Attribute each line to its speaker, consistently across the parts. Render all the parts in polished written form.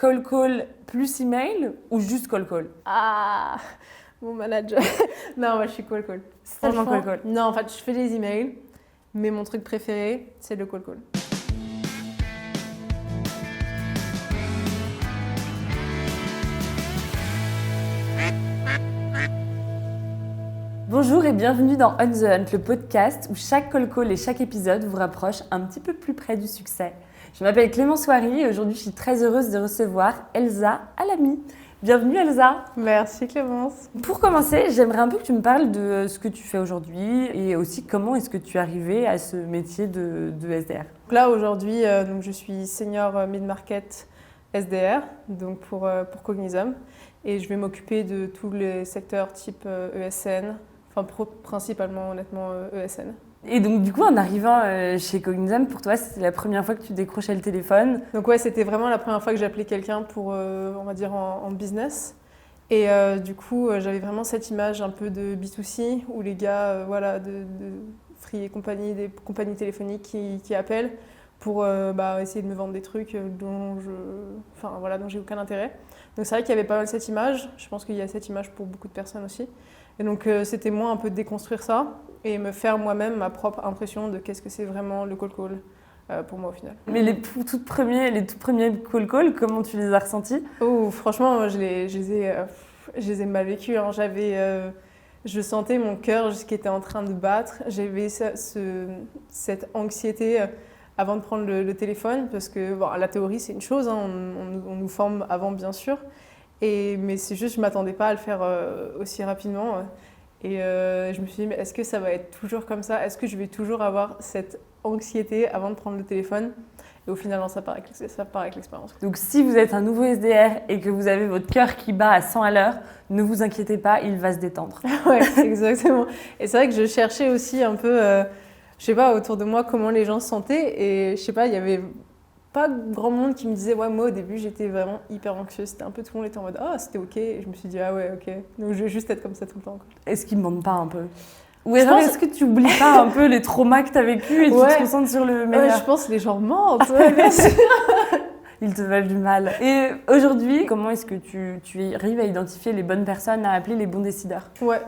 Speaker 1: call call plus email ou juste call call?
Speaker 2: Ah, mon manager. Non, moi je suis call call.
Speaker 1: Seulement call call.
Speaker 2: Non, en fait, je fais les emails, mais mon truc préféré, c'est le call call.
Speaker 1: Bonjour et bienvenue dans On The Hunt, le podcast où chaque call call et chaque épisode vous rapproche un petit peu plus près du succès. Je m'appelle Clémence Soiry et aujourd'hui je suis très heureuse de recevoir Elsa Alami. Bienvenue Elsa.
Speaker 2: Merci Clémence.
Speaker 1: Pour commencer, j'aimerais un peu que tu me parles de ce que tu fais aujourd'hui et aussi comment est-ce que tu es arrivée à ce métier de SDR.
Speaker 2: Donc là aujourd'hui, je suis senior mid-market SDR donc pour Cognizum et je vais m'occuper de tous les secteurs type ESN, enfin principalement honnêtement ESN.
Speaker 1: Et donc du coup en arrivant chez Cognizum, pour toi c'était la première fois que tu décrochais le téléphone?
Speaker 2: Donc ouais, c'était vraiment la première fois que j'appelais quelqu'un pour, on va dire, en business. Et du coup, j'avais vraiment cette image un peu de B2C, où les gars de Free et compagnie, des compagnies téléphoniques qui appellent pour essayer de me vendre des trucs dont j'ai aucun intérêt. Donc c'est vrai qu'il y avait pas mal cette image. Je pense qu'il y a cette image pour beaucoup de personnes aussi. Et donc c'était moi un peu de déconstruire ça et me faire moi-même ma propre impression de qu'est-ce que c'est vraiment le call call pour moi au final.
Speaker 1: Mais les tout premiers call call, comment tu les as ressentis?
Speaker 2: Oh, franchement, moi, je les ai mal vécus. Hein. Je sentais mon cœur qui était en train de battre. J'avais cette anxiété avant de prendre le téléphone parce que la théorie, c'est une chose. Hein. On nous forme avant, bien sûr. Mais c'est juste, je ne m'attendais pas à le faire aussi rapidement. Et je me suis dit, mais est-ce que ça va être toujours comme ça? Est-ce que je vais toujours avoir cette anxiété avant de prendre le téléphone? Et au final, non, ça part avec l'expérience.
Speaker 1: Donc si vous êtes un nouveau SDR et que vous avez votre cœur qui bat à 100 à l'heure, ne vous inquiétez pas, il va se détendre.
Speaker 2: Ouais, exactement. Et c'est vrai que je cherchais aussi un peu, autour de moi comment les gens se sentaient. Et je sais pas, il y avait pas grand monde qui me disait, ouais, moi au début j'étais vraiment hyper anxieuse. C'était un peu tout le monde était en mode, ah, c'était ok. Et je me suis dit, ah ouais, ok. Donc je vais juste être comme ça tout le temps. Quoi.
Speaker 1: Est-ce qu'il ne manque pas un peu? Ou est-ce que tu oublies pas un peu les traumas que tu as vécus et tu te concentres sur le meilleur?
Speaker 2: Ouais, je pense que les gens mentent, ouais, bien sûr.
Speaker 1: Ils te veulent du mal. Et aujourd'hui, comment est-ce que tu arrives à identifier les bonnes personnes à appeler les bons décideurs?
Speaker 2: Ouais.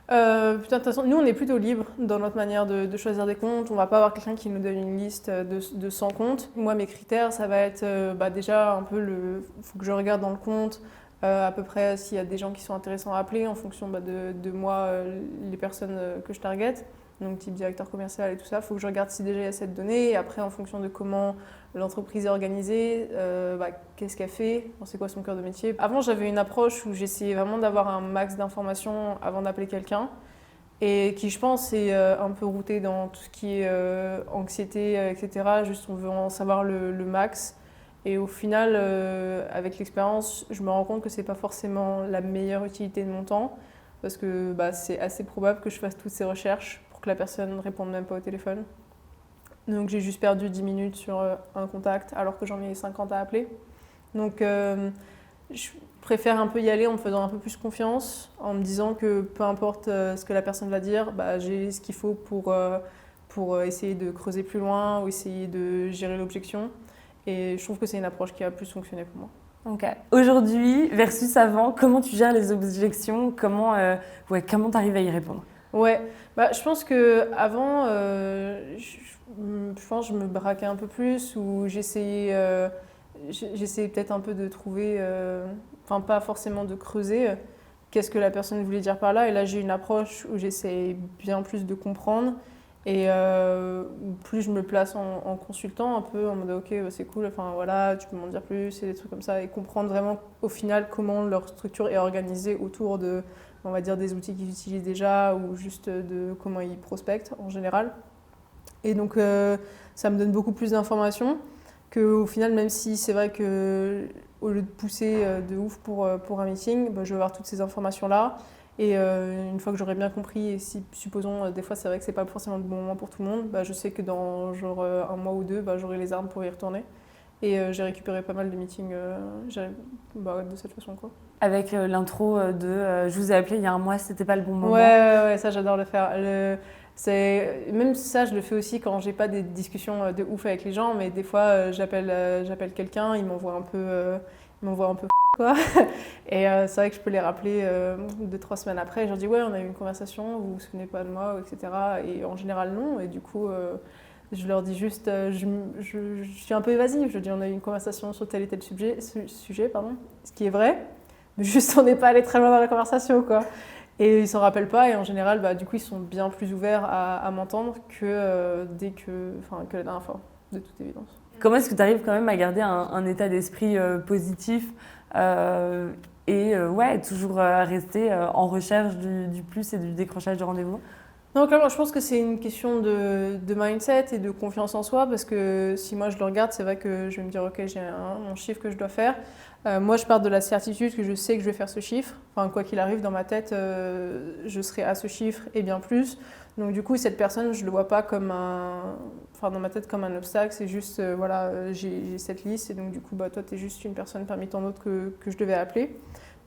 Speaker 2: De toute façon, nous on est plutôt libre dans notre manière de choisir des comptes. On va pas avoir quelqu'un qui nous donne une liste de 100 comptes. Moi mes critères ça va être déjà un peu faut que je regarde dans le compte à peu près s'il y a des gens qui sont intéressants à appeler en fonction de moi, les personnes que je target. Donc type directeur commercial et tout ça, il faut que je regarde si déjà il y a cette donnée. Et après en fonction de comment l'entreprise est organisée, qu'est-ce qu'elle fait, c'est quoi son cœur de métier. Avant j'avais une approche où j'essayais vraiment d'avoir un max d'informations avant d'appeler quelqu'un et qui je pense est un peu routé dans tout ce qui est anxiété, etc. Juste on veut en savoir le max. Et au final, avec l'expérience, je me rends compte que c'est pas forcément la meilleure utilité de mon temps parce que c'est assez probable que je fasse toutes ces recherches pour que la personne ne réponde même pas au téléphone. Donc j'ai juste perdu 10 minutes sur un contact alors que j'en ai 50 à appeler. Donc je préfère un peu y aller en me faisant un peu plus confiance, en me disant que peu importe ce que la personne va dire, j'ai ce qu'il faut pour essayer de creuser plus loin ou essayer de gérer l'objection. Et je trouve que c'est une approche qui a plus fonctionné pour moi.
Speaker 1: Ok. Aujourd'hui versus avant, comment tu gères les objections? Comment tu arrives à y répondre?
Speaker 2: Ouais, je pense qu'avant, je pense que je me braquais un peu plus ou j'essayais peut-être un peu de trouver, pas forcément de creuser qu'est-ce que la personne voulait dire par là. Et là, j'ai une approche où j'essaie bien plus de comprendre. Et plus je me place en consultant un peu en mode ok c'est cool, tu peux m'en dire plus et des trucs comme ça et comprendre vraiment au final comment leur structure est organisée autour de on va dire des outils qu'ils utilisent déjà ou juste de comment ils prospectent en général. Et donc ça me donne beaucoup plus d'informations qu'au final même si c'est vrai que au lieu de pousser de ouf pour un meeting, je vais avoir toutes ces informations là. Et une fois que j'aurai bien compris, et si, supposons, des fois c'est vrai que c'est pas forcément le bon moment pour tout le monde, je sais que dans un mois ou deux, j'aurai les armes pour y retourner. Et j'ai récupéré pas mal de meetings de cette façon. Quoi.
Speaker 1: Avec l'intro de je vous ai appelé il y a un mois, c'était pas le bon moment.
Speaker 2: Ouais, ça j'adore le faire. Même ça, je le fais aussi quand j'ai pas des discussions de ouf avec les gens, mais des fois j'appelle quelqu'un, il m'envoie un peu ils m'envoient un peu quoi. Et c'est vrai que je peux les rappeler 2-3 semaines après. Je leur dis ouais, on a eu une conversation, vous vous souvenez pas de moi, etc. Et en général non. Et du coup, je leur dis juste, je suis un peu évasive. Je dis on a eu une conversation sur tel et tel sujet, pardon, ce qui est vrai. Mais juste on n'est pas allé très loin dans la conversation quoi. Et ils s'en rappellent pas. Et en général, bah, du coup, ils sont bien plus ouverts à m'entendre que que la dernière fois, de toute évidence.
Speaker 1: Comment est-ce que tu arrives quand même à garder un état d'esprit positif et toujours rester en recherche du plus et du décrochage de rendez-vous?
Speaker 2: Non, clairement, je pense que c'est une question de mindset et de confiance en soi parce que si moi je le regarde, c'est vrai que je vais me dire ok, j'ai mon chiffre que je dois faire. Moi, je pars de la certitude que je sais que je vais faire ce chiffre. Enfin, quoi qu'il arrive, dans ma tête, je serai à ce chiffre et bien plus. Donc du coup, cette personne, je le vois pas comme dans ma tête comme un obstacle. C'est juste, voilà, j'ai cette liste et donc du coup, bah, toi, tu es juste une personne parmi tant d'autres que je devais appeler.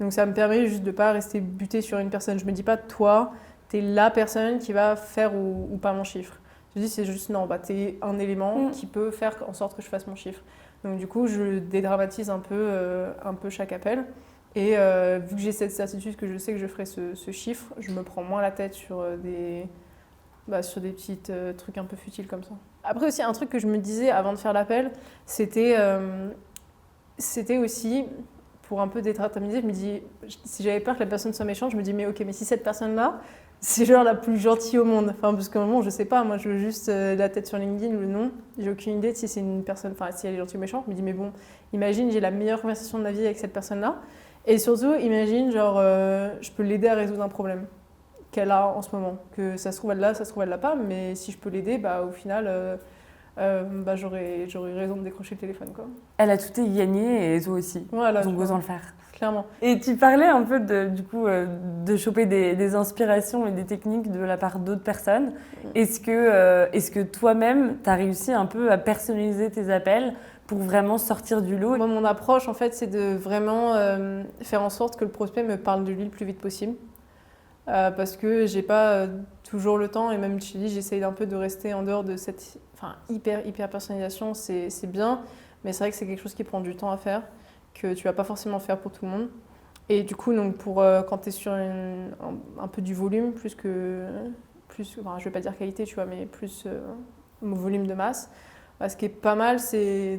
Speaker 2: Donc ça me permet juste de pas rester buté sur une personne. Je me dis pas, toi, tu es la personne qui va faire ou pas mon chiffre. Je dis, c'est juste, non, bah, tu es un élément qui peut faire en sorte que je fasse mon chiffre. Donc du coup, je dédramatise un peu chaque appel. Et vu que j'ai cette certitude que je sais que je ferai ce chiffre, je me prends moins la tête sur des petits trucs un peu futiles comme ça. Après aussi, un truc que je me disais avant de faire l'appel, c'était aussi, pour un peu dédramatiser, je me dis, si j'avais peur que la personne soit méchante, je me dis, mais ok, mais si cette personne-là, c'est genre la plus gentille au monde. Enfin, parce qu'à un moment, je sais pas, moi je veux juste la tête sur LinkedIn ou le nom. J'ai aucune idée de si c'est une personne, enfin si elle est gentille ou méchante. Je me dis, mais bon, imagine, j'ai la meilleure conversation de ma vie avec cette personne-là. Et surtout, imagine, genre, je peux l'aider à résoudre un problème qu'elle a en ce moment. Que ça se trouve, elle l'a, ça se trouve, elle l'a pas. Mais si je peux l'aider, bah au final, j'aurais raison de décrocher le téléphone, quoi.
Speaker 1: Elle a tout gagné et toi aussi.
Speaker 2: Voilà,
Speaker 1: donc osons le faire.
Speaker 2: Clairement.
Speaker 1: Et tu parlais un peu de choper des inspirations et des techniques de la part d'autres personnes. Est-ce que toi-même, tu as réussi un peu à personnaliser tes appels pour vraiment sortir du lot?
Speaker 2: Moi, mon approche, en fait, c'est de vraiment faire en sorte que le prospect me parle de lui le plus vite possible. Parce que j'ai pas toujours le temps et même je te dis, j'essaye un peu de rester en dehors de cette hyper personnalisation, c'est bien, mais c'est vrai que c'est quelque chose qui prend du temps à faire, que tu vas pas forcément faire pour tout le monde. Et du coup, donc quand tu es sur un peu du volume, enfin, je vais pas dire qualité, tu vois, mais plus volume de masse, ce qui est pas mal, c'est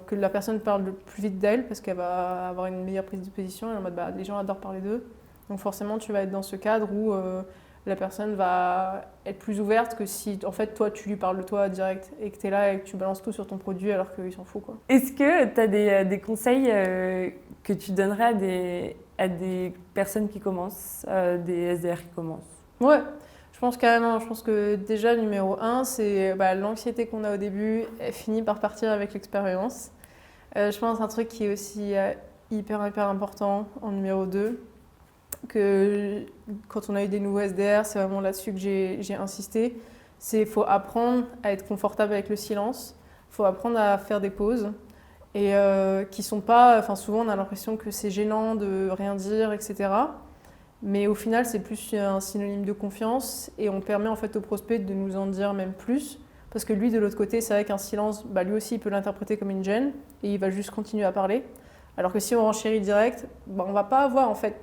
Speaker 2: que la personne parle le plus vite d'elle parce qu'elle va avoir une meilleure prise de position et en mode les gens adorent parler d'eux. Donc forcément, tu vas être dans ce cadre où la personne va être plus ouverte que si, en fait, toi, tu lui parles de toi direct et que tu es là et que tu balances tout sur ton produit alors qu'il s'en fout, quoi.
Speaker 1: Est-ce que tu as des conseils que tu donnerais à des personnes qui commencent, des SDR qui commencent?
Speaker 2: Ouais, je pense carrément. Je pense que déjà, numéro 1, c'est l'anxiété qu'on a au début, elle finit par partir avec l'expérience. Je pense un truc qui est aussi hyper important en numéro 2, que quand on a eu des nouveaux SDR, c'est vraiment là-dessus que j'ai insisté, c'est qu'il faut apprendre à être confortable avec le silence, il faut apprendre à faire des pauses, et qui sont pas, souvent on a l'impression que c'est gênant de rien dire, etc. Mais au final, c'est plus un synonyme de confiance, et on permet en fait au prospect de nous en dire même plus, parce que lui, de l'autre côté, c'est vrai qu'un silence, lui aussi, il peut l'interpréter comme une gêne, et il va juste continuer à parler. Alors que si on renchérit direct, on va pas avoir en fait,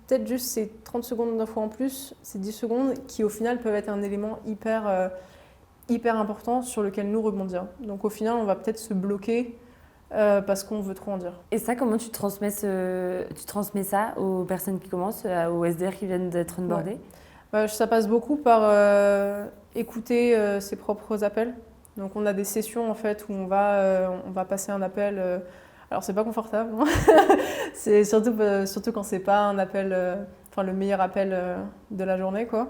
Speaker 2: peut-être juste ces 30 secondes d'un fois en plus, ces 10 secondes qui au final peuvent être un élément hyper important sur lequel nous rebondir. Donc au final, on va peut-être se bloquer parce qu'on veut trop en dire.
Speaker 1: Et ça, comment tu transmets ça aux personnes qui commencent, aux SDR qui viennent d'être onboardés?
Speaker 2: Ça passe beaucoup par écouter ses propres appels. Donc on a des sessions en fait où on va passer un appel. Alors c'est pas confortable, hein. C'est surtout quand c'est pas un appel, le meilleur appel de la journée, quoi.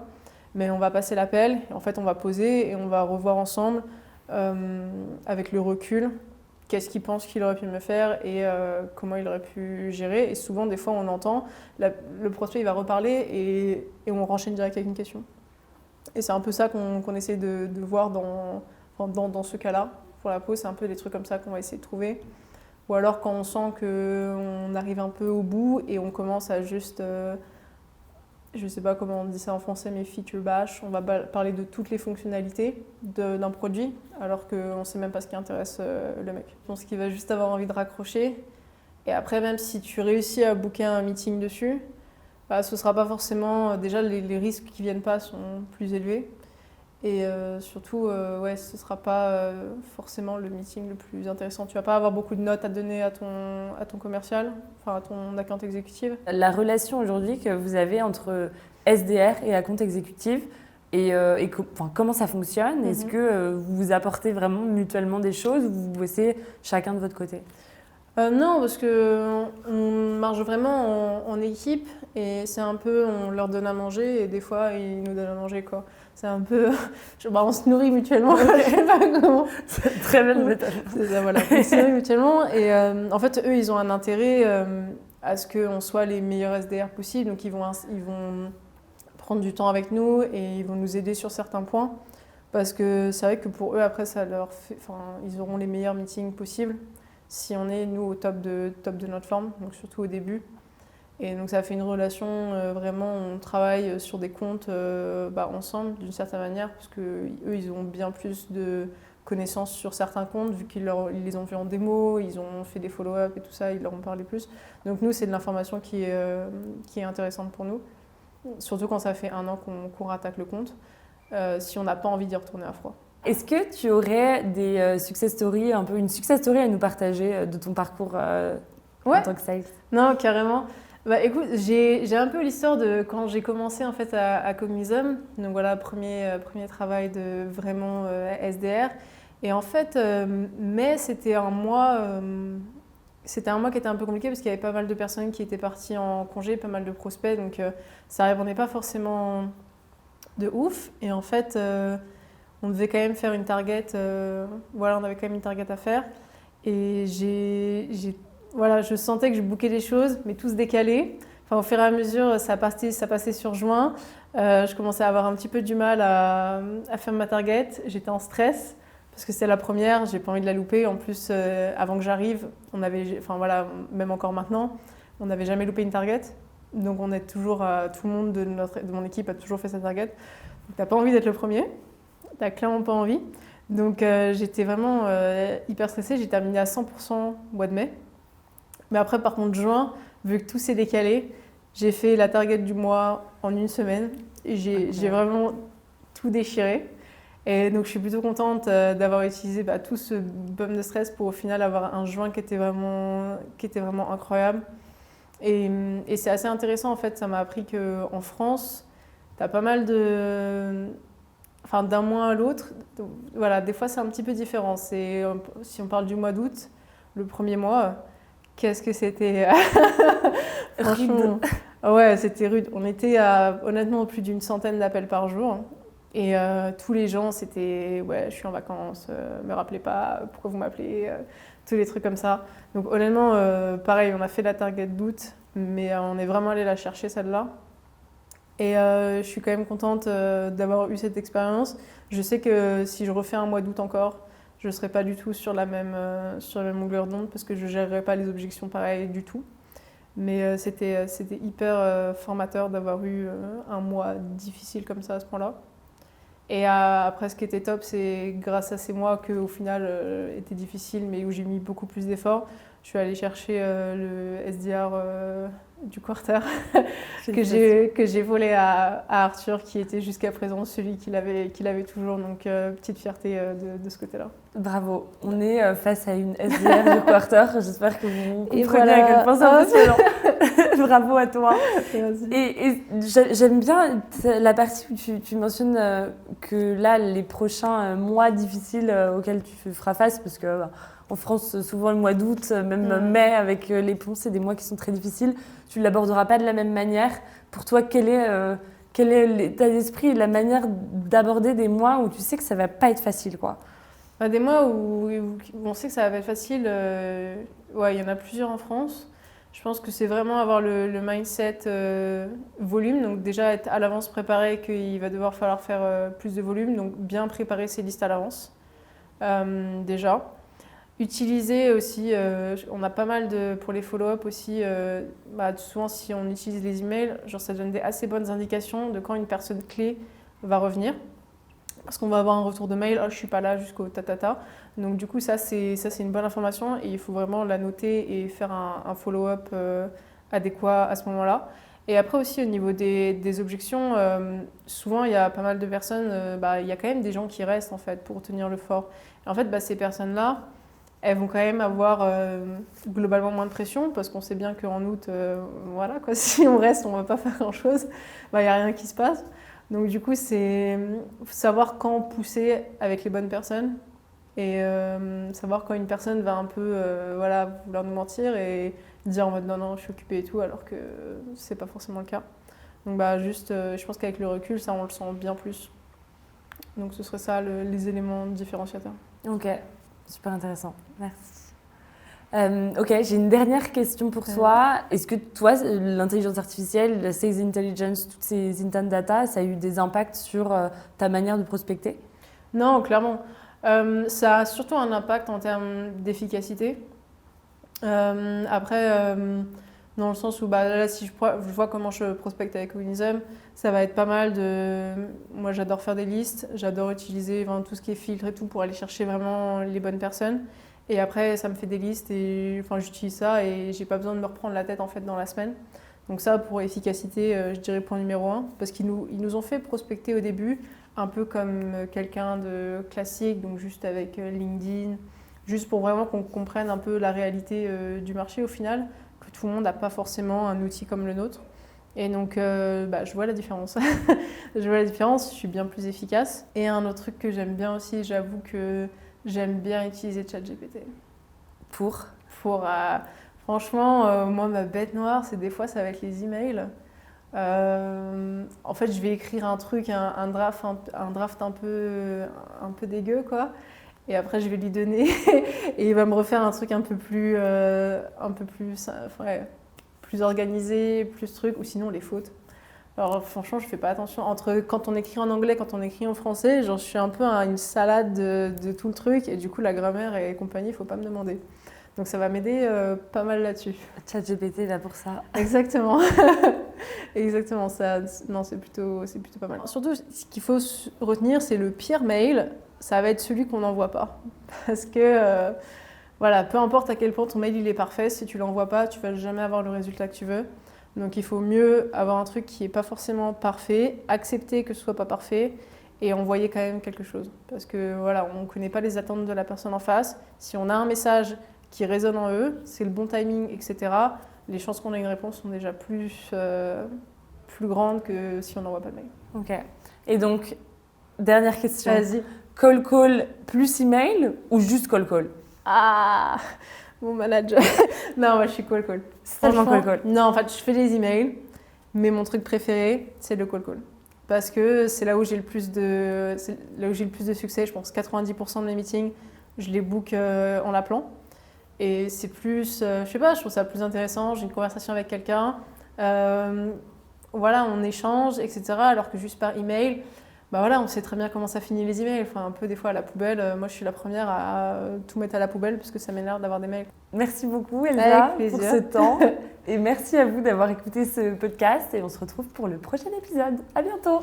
Speaker 2: Mais on va passer l'appel, en fait on va poser et on va revoir ensemble avec le recul qu'est-ce qu'il pense qu'il aurait pu me faire et comment il aurait pu gérer. Et souvent des fois on entend, le prospect il va reparler et on renchaîne direct avec une question. Et c'est un peu ça qu'on essaie de voir dans ce cas-là. Pour la pause, c'est un peu des trucs comme ça qu'on va essayer de trouver. Ou alors quand on sent qu'on arrive un peu au bout et on commence à juste, je sais pas comment on dit ça en français, mais feature bash, on va parler de toutes les fonctionnalités d'un produit alors qu'on sait même pas ce qui intéresse le mec. Je pense qu'il va juste avoir envie de raccrocher Et après, même si tu réussis à booker un meeting dessus, bah, ce ne sera pas forcément... Déjà, les risques qui ne viennent pas sont plus élevés. Et surtout, ouais, ce ne sera pas forcément le meeting le plus intéressant. Tu ne vas pas avoir beaucoup de notes à donner à ton commercial, enfin à ton account exécutive.
Speaker 1: La relation aujourd'hui que vous avez entre SDR et account exécutif, comment ça fonctionne? Est-ce que vous vous apportez vraiment mutuellement des choses ou vous bossez chacun de votre côté?
Speaker 2: Non, parce qu'on marche vraiment en équipe et c'est un peu, on leur donne à manger et des fois ils nous donnent à manger quoi. C'est un peu, on se nourrit mutuellement, je sais pas comment.
Speaker 1: C'est une très belle métaphore.
Speaker 2: C'est ça, voilà, on se nourrit mutuellement et en fait eux ils ont un intérêt à ce qu'on soit les meilleurs SDR possibles, donc ils vont prendre du temps avec nous et ils vont nous aider sur certains points parce que c'est vrai que pour eux après ça leur fait, enfin ils auront les meilleurs meetings possibles. Si on est, nous, au top de notre forme, donc surtout au début. Et donc ça fait une relation, vraiment, on travaille sur des comptes ensemble, d'une certaine manière, parce qu'eux, ils ont bien plus de connaissances sur certains comptes, vu qu'ils les ont vus en démo, ils ont fait des follow-up et tout ça, ils leur ont parlé plus. Donc nous, c'est de l'information qui est intéressante pour nous, surtout quand ça fait 1 an qu'on rattaque le compte, si on n'a pas envie d'y retourner à froid.
Speaker 1: Est-ce que tu aurais des success stories, un peu une success story à nous partager de ton parcours en tant que sales?
Speaker 2: Non, carrément. Bah écoute, j'ai un peu l'histoire de quand j'ai commencé en fait à Cognizum. Donc voilà, premier travail de vraiment SDR. Et en fait, mai, c'était un mois qui était un peu compliqué parce qu'il y avait pas mal de personnes qui étaient parties en congé, pas mal de prospects. Donc ça répondait pas forcément de ouf. Et en fait... on devait quand même faire une target, on avait quand même une target à faire. Et je sentais que je bookais des choses, mais tout se décalait. Enfin, au fur et à mesure, ça passait sur juin. Je commençais à avoir un petit peu du mal à faire ma target. J'étais en stress parce que c'était la première, j'ai pas envie de la louper. En plus, avant que j'arrive, même encore maintenant, on n'avait jamais loupé une target. Donc on est toujours, tout le monde de mon équipe a toujours fait sa target. Donc t'as pas envie d'être le premier. T'as clairement pas envie. Donc j'étais vraiment hyper stressée. J'ai terminé à 100% au mois de mai. Mais après, par contre, juin, vu que tout s'est décalé, j'ai fait la target du mois en 1 semaine. Et j'ai vraiment tout déchiré. Et donc je suis plutôt contente d'avoir utilisé tout ce bump de stress pour au final avoir un juin qui était vraiment incroyable. Et c'est assez intéressant en fait. Ça m'a appris qu'en France, t'as pas mal d'un mois à l'autre, voilà, des fois c'est un petit peu différent. Si on parle du mois d'août, le premier mois, qu'est-ce que c'était
Speaker 1: Franchement,
Speaker 2: ouais, c'était rude. On était à honnêtement plus d'une centaine d'appels par jour. Et tous les gens, c'était « ouais, je suis en vacances, me rappelez pas, pourquoi vous m'appelez ?» tous les trucs comme ça. Donc honnêtement, pareil, on a fait la target d'août, mais on est vraiment allé la chercher celle-là. Et je suis quand même contente d'avoir eu cette expérience. Je sais que si je refais un mois d'août encore, je ne serai pas du tout sur la même longueur d'onde parce que je ne gérerai pas les objections pareilles du tout. Mais c'était hyper formateur d'avoir eu un mois difficile comme ça à ce point-là. Et après, ce qui était top, c'est grâce à ces mois qu'au final était difficile, mais où j'ai mis beaucoup plus d'efforts. Je suis allée chercher le SDR du quarter que j'ai volé à Arthur, qui était jusqu'à présent celui qu'il avait toujours. Donc, petite fierté de ce côté-là.
Speaker 1: Bravo. On est face à une SDR du quarter. J'espère que vous comprenez
Speaker 2: voilà.
Speaker 1: À quel point c'est impressionnant. Bravo à toi.
Speaker 2: Merci.
Speaker 1: Et j'aime bien la partie où tu mentionnes que là, les prochains mois difficiles auxquels tu feras face, parce que en France, souvent le mois d'août, même mai, avec les ponts, c'est des mois qui sont très difficiles. Tu ne l'aborderas pas de la même manière. Pour toi, quel est l'état d'esprit et la manière d'aborder des mois où tu sais que ça ne va pas être facile, quoi?
Speaker 2: Des mois où on sait que ça va pas être facile, il y en a plusieurs en France. Je pense que c'est vraiment avoir le mindset volume, donc déjà être à l'avance préparé qu'il va devoir falloir faire plus de volume, donc bien préparer ses listes à l'avance déjà. Utiliser aussi, on a pas mal pour les follow-up aussi, souvent si on utilise les emails, ça donne des assez bonnes indications de quand une personne clé va revenir. Parce qu'on va avoir un retour de mail, oh, je suis pas là jusqu'au tatata. Donc du coup, ça c'est une bonne information et il faut vraiment la noter et faire un follow-up adéquat à ce moment-là. Et après aussi au niveau des objections, souvent il y a pas mal de personnes, il y a quand même des gens qui restent en fait pour tenir le fort. Et en fait, ces personnes-là, elles vont quand même avoir globalement moins de pression parce qu'on sait bien qu'en août, voilà quoi, si on reste, on va pas faire grand-chose, il n'y a rien qui se passe. Donc du coup, c'est savoir quand pousser avec les bonnes personnes et savoir quand une personne va un peu vouloir nous mentir et dire en mode non, je suis occupée et tout, alors que c'est pas forcément le cas. Donc je pense qu'avec le recul, ça on le sent bien plus. Donc ce serait ça les éléments différenciateurs.
Speaker 1: Ok, super intéressant, merci. Ok, j'ai une dernière question pour toi. Est-ce que toi, l'intelligence artificielle, la sales intelligence, toutes ces intent data, ça a eu des impacts sur ta manière de prospecter?
Speaker 2: Non, clairement. Ça a surtout un impact en termes d'efficacité. Après, dans le sens où là, si je vois comment je prospecte avec Winism, ça va être pas mal de... Moi, j'adore faire des listes, j'adore utiliser tout ce qui est filtre et tout pour aller chercher vraiment les bonnes personnes. Et après, ça me fait des listes et j'utilise ça et j'ai pas besoin de me reprendre la tête en fait dans la semaine. Donc ça, pour efficacité, je dirais point numéro 1, parce qu'ils nous ont fait prospecter au début, un peu comme quelqu'un de classique, donc juste avec LinkedIn, juste pour vraiment qu'on comprenne un peu la réalité du marché au final, que tout le monde n'a pas forcément un outil comme le nôtre. Et donc, je vois la différence. Je vois la différence, je suis bien plus efficace. Et un autre truc que j'aime bien aussi, j'avoue que j'aime bien utiliser ChatGPT. Franchement, moi, ma bête noire, c'est des fois, ça va être les emails. En fait, je vais écrire un truc, un draft un peu dégueu, quoi. Et après, je vais lui donner et il va me refaire un truc un peu plus organisé, plus truc, ou sinon les fautes. Alors franchement, je fais pas attention. Entre quand on écrit en anglais, quand on écrit en français, je suis un peu une salade de tout le truc. Et du coup, la grammaire et compagnie, il faut pas me demander. Donc ça va m'aider pas mal là-dessus.
Speaker 1: ChatGPT est là pour ça.
Speaker 2: Exactement. Exactement, c'est plutôt pas mal. Surtout, ce qu'il faut retenir, c'est le pire mail, ça va être celui qu'on n'envoie pas. Parce que, peu importe à quel point ton mail il est parfait, si tu l'envoies pas, tu vas jamais avoir le résultat que tu veux. Donc il faut mieux avoir un truc qui est pas forcément parfait, accepter que ce soit pas parfait et envoyer quand même quelque chose. Parce que on connaît pas les attentes de la personne en face. Si on a un message qui résonne en eux, c'est le bon timing, etc., les chances qu'on ait une réponse sont déjà plus grandes que si on n'envoie pas de mail.
Speaker 1: Ok. Et donc, dernière question.
Speaker 2: Vas-y.
Speaker 1: Call plus email ou juste call?
Speaker 2: Ah, mon manager. Non, moi je suis call.
Speaker 1: Seulement call.
Speaker 2: Non, en fait, je fais les emails, mais mon truc préféré, c'est le call. Parce que c'est là où j'ai le plus de succès. Je pense 90% de mes meetings, je les book en l'appelant. Et c'est plus, je trouve ça plus intéressant. J'ai une conversation avec quelqu'un, on échange, etc. Alors que juste par email, on sait très bien comment ça finit les emails. Enfin, un peu des fois à la poubelle. Moi, je suis la première à tout mettre à la poubelle parce que ça m'énerve d'avoir des mails.
Speaker 1: Merci beaucoup, Elsa, pour ce temps. Et merci à vous d'avoir écouté ce podcast. Et on se retrouve pour le prochain épisode. À bientôt.